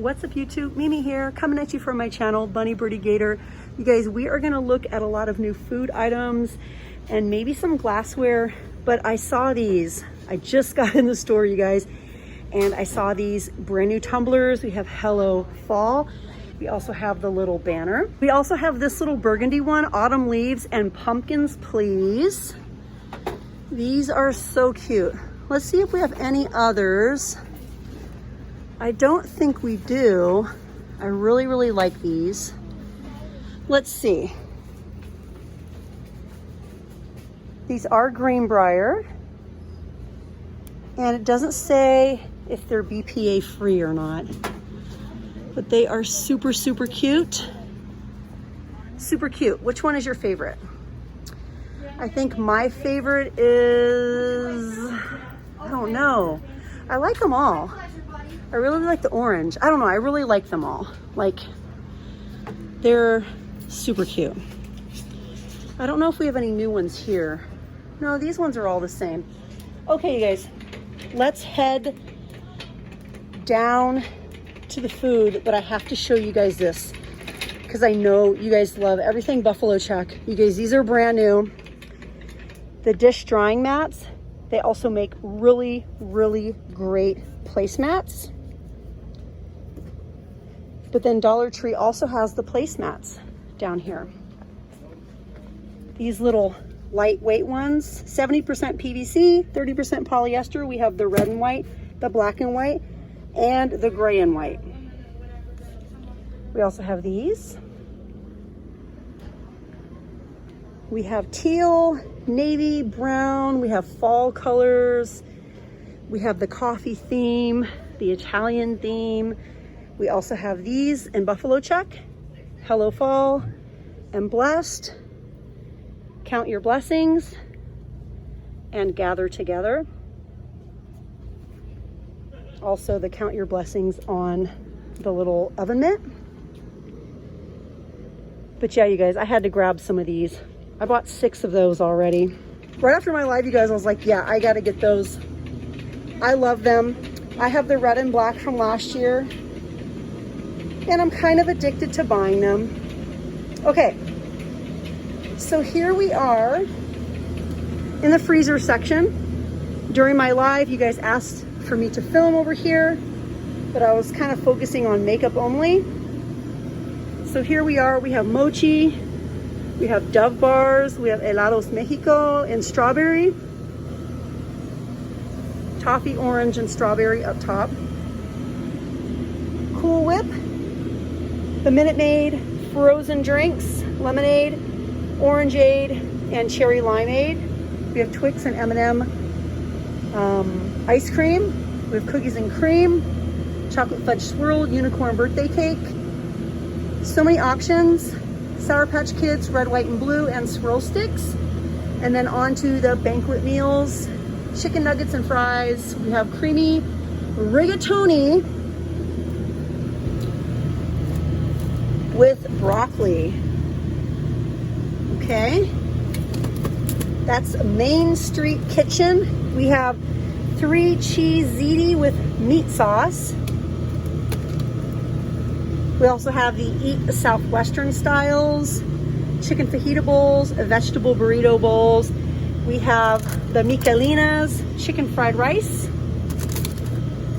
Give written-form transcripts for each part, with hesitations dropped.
What's up YouTube? Mimi here, coming at you from my channel, Bunny, Birdy, Gator. You guys, we are gonna look at a lot of new food items and maybe some glassware, but I saw these. I just got in the store, you guys, and I saw these brand new tumblers. We have Hello Fall. We also have the little banner. We also have this little burgundy one, Autumn Leaves and Pumpkins Please. These are so cute. Let's see if we have any others. I don't think we do. I really like these. Let's see. These are Greenbrier, and it doesn't say if they're BPA free or not, but they are super cute. Super cute. Which one is your favorite? I think my favorite is, I don't know. I like them all. I really like the orange. I don't know, I really like them all. Like, they're super cute. I don't know if we have any new ones here. No, these ones are all the same. Okay, you guys, let's head down to the food, but I have to show you guys this because I know you guys love everything buffalo check. You guys, these are brand new. The dish drying mats, they also make really great placemats. But then Dollar Tree also has the placemats down here. These little lightweight ones, 70% PVC, 30% polyester. We have the red and white, the black and white, and the gray and white. We also have these. We have teal, navy, brown. We have fall colors. We have the coffee theme, the Italian theme. We also have these in buffalo check, Hello Fall, and Blessed, Count Your Blessings, and Gather Together. Also the Count Your Blessings on the little oven mitt. But yeah, you guys, I had to grab some of these. I bought 6 of those already. Right after my live, you guys, I was like, yeah, I gotta get those. I love them. I have the red and black from last year, and I'm kind of addicted to buying them. Okay, so here we are in the freezer section. During my live, you guys asked for me to film over here, but I was kind of focusing on makeup only. So here we are, we have mochi, we have Dove bars, we have helados Mexico and strawberry, toffee orange and strawberry up top, Cool Whip, the Minute Maid frozen drinks, lemonade, orangeade, and cherry limeade. We have Twix and M&M ice cream. We have cookies and cream, chocolate fudge swirl, unicorn birthday cake. So many options. Sour Patch Kids, red, white, and blue, and swirl sticks. And then on to the banquet meals, chicken nuggets and fries. We have creamy rigatoni with broccoli. Okay, that's Main Street Kitchen. We have 3 cheese ziti with meat sauce. We also have the Eat Southwestern styles, chicken fajita bowls, vegetable burrito bowls. We have the Michelinas chicken fried rice.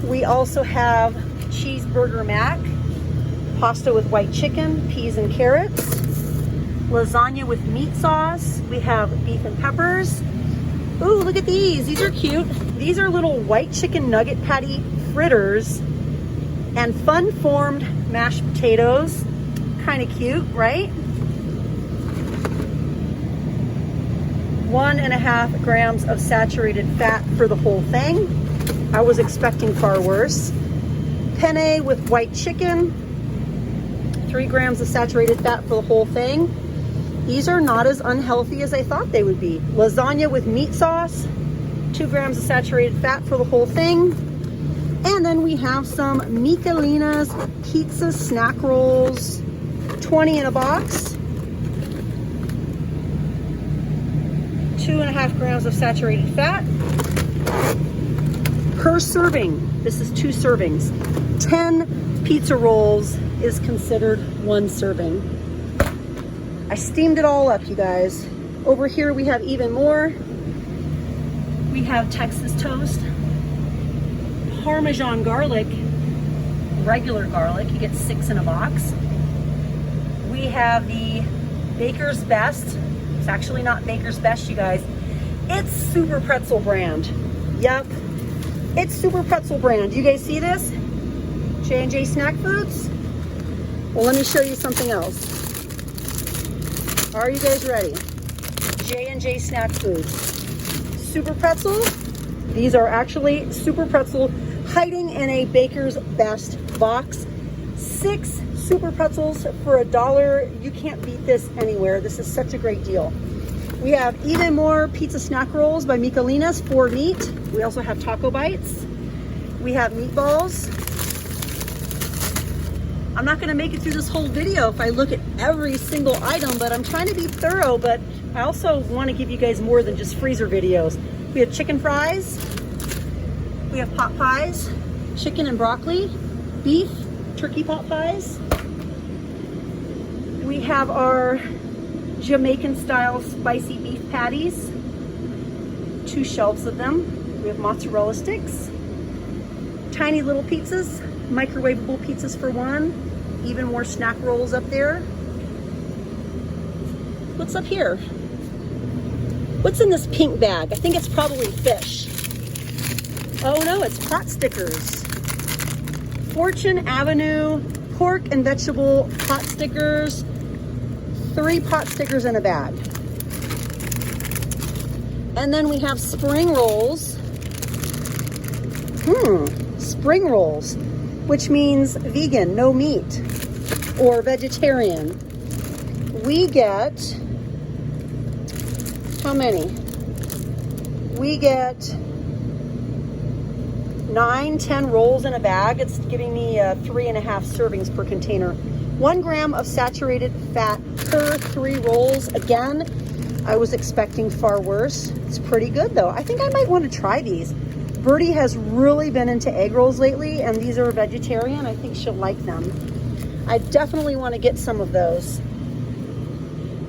We also have cheeseburger mac, pasta with white chicken, peas and carrots, lasagna with meat sauce. We have beef and peppers. Ooh, look at these. These are cute. These are little white chicken nugget patty fritters and fun-formed mashed potatoes. Kind of cute, right? 1.5 grams of saturated fat for the whole thing. I was expecting far worse. Penne with white chicken, 3 grams of saturated fat for the whole thing. These are not as unhealthy as I thought they would be. Lasagna with meat sauce, 2 grams of saturated fat for the whole thing. And then we have some Michelinas pizza snack rolls, 20 in a box. 2.5 grams of saturated fat. Per serving, this is 2 servings, 10 pizza rolls is considered one serving. I steamed it all up, you guys. Over here we have even more. We have Texas toast, Parmesan garlic, regular garlic. You get 6 in a box. We have the Baker's Best. It's actually not Baker's Best, you guys. It's Super Pretzel brand. Yep, it's Super Pretzel brand. You guys see this? J&J Snack Foods. Well, let me show you something else. Are you guys ready? J&J Snack Foods. Super Pretzel. These are actually Super Pretzel hiding in a Baker's Best box. 6 Super Pretzels for $1. You can't beat this anywhere. This is such a great deal. We have even more pizza snack rolls by Michelina's for meat. We also have taco bites. We have meatballs. I'm not gonna make it through this whole video if I look at every single item, but I'm trying to be thorough, but I also wanna give you guys more than just freezer videos. We have chicken fries. We have pot pies, chicken and broccoli, beef, turkey pot pies. We have our Jamaican style spicy beef patties, 2 shelves of them. We have mozzarella sticks, tiny little pizzas, microwavable pizzas for 1, even more snack rolls up there. What's up here? What's in this pink bag? I think it's probably fish. Oh no, it's pot stickers. Fortune Avenue pork and vegetable pot stickers. 3 pot stickers in a bag. And then we have spring rolls. Spring rolls, which means vegan, no meat, or vegetarian. We get, how many? We get 9, 10 rolls in a bag. It's giving me 3.5 servings per container. 1 gram of saturated fat per 3 rolls. Again, I was expecting far worse. It's pretty good though. I think I might want to try these. Birdy has really been into egg rolls lately, and these are vegetarian. I think she'll like them. I definitely want to get some of those.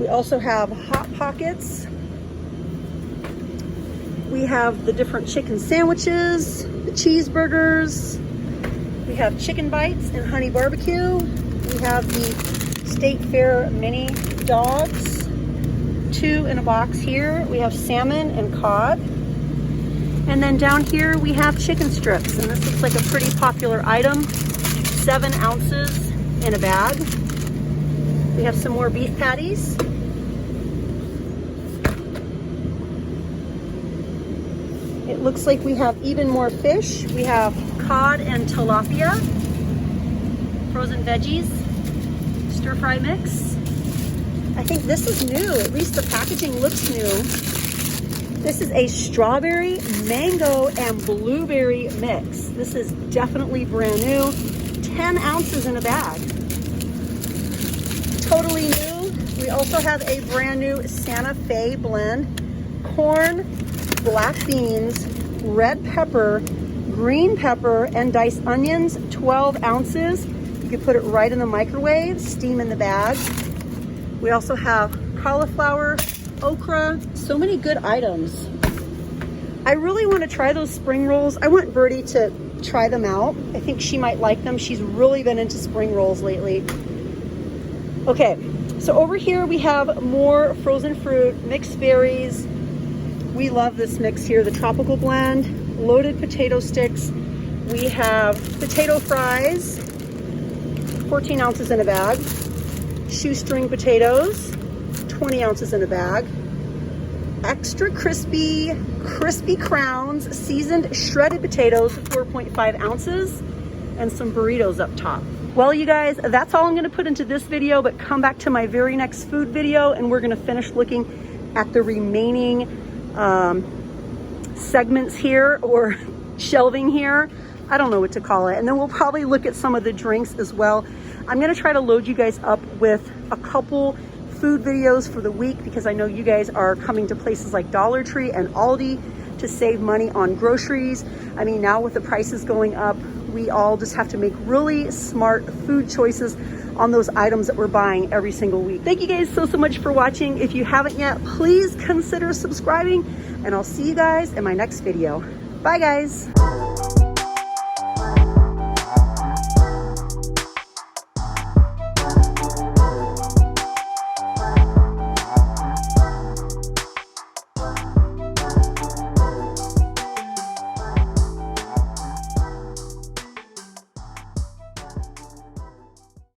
We also have Hot Pockets. We have the different chicken sandwiches, the cheeseburgers. We have chicken bites and honey barbecue. We have the State Fair mini dogs, 2 in a box here. We have salmon and cod. And then down here we have chicken strips, and this looks like a pretty popular item. 7 ounces in a bag. We have some more beef patties. It looks like we have even more fish. We have cod and tilapia, frozen veggies, stir-fry mix. I think this is new. At least the packaging looks new. This is a strawberry, mango, and blueberry mix. This is definitely brand new. 10 ounces in a bag. Totally new. We also have a brand new Santa Fe blend. Corn, black beans, red pepper, green pepper, and diced onions, 12 ounces. You can put it right in the microwave, steam in the bag. We also have cauliflower, okra, so many good items. I really want to try those spring rolls. I want Birdy to try them out. I think she might like them. She's really been into spring rolls lately. Okay, so over here we have more frozen fruit, mixed berries. We love this mix here, the tropical blend, loaded potato sticks. We have potato fries, 14 ounces in a bag, shoestring potatoes, 20 ounces in a bag, extra crispy crowns, seasoned shredded potatoes, 4.5 ounces, and some burritos up top. Well, you guys, that's all I'm gonna put into this video, but come back to my very next food video and we're gonna finish looking at the remaining segments here, or shelving here. I don't know what to call it. And then we'll probably look at some of the drinks as well. I'm gonna try to load you guys up with a couple food videos for the week, because I know you guys are coming to places like Dollar Tree and Aldi to save money on groceries. I mean, now with the prices going up, we all just have to make really smart food choices on those items that we're buying every single week. Thank you guys so much for watching. If you haven't yet, please consider subscribing, and I'll see you guys in my next video. Bye guys.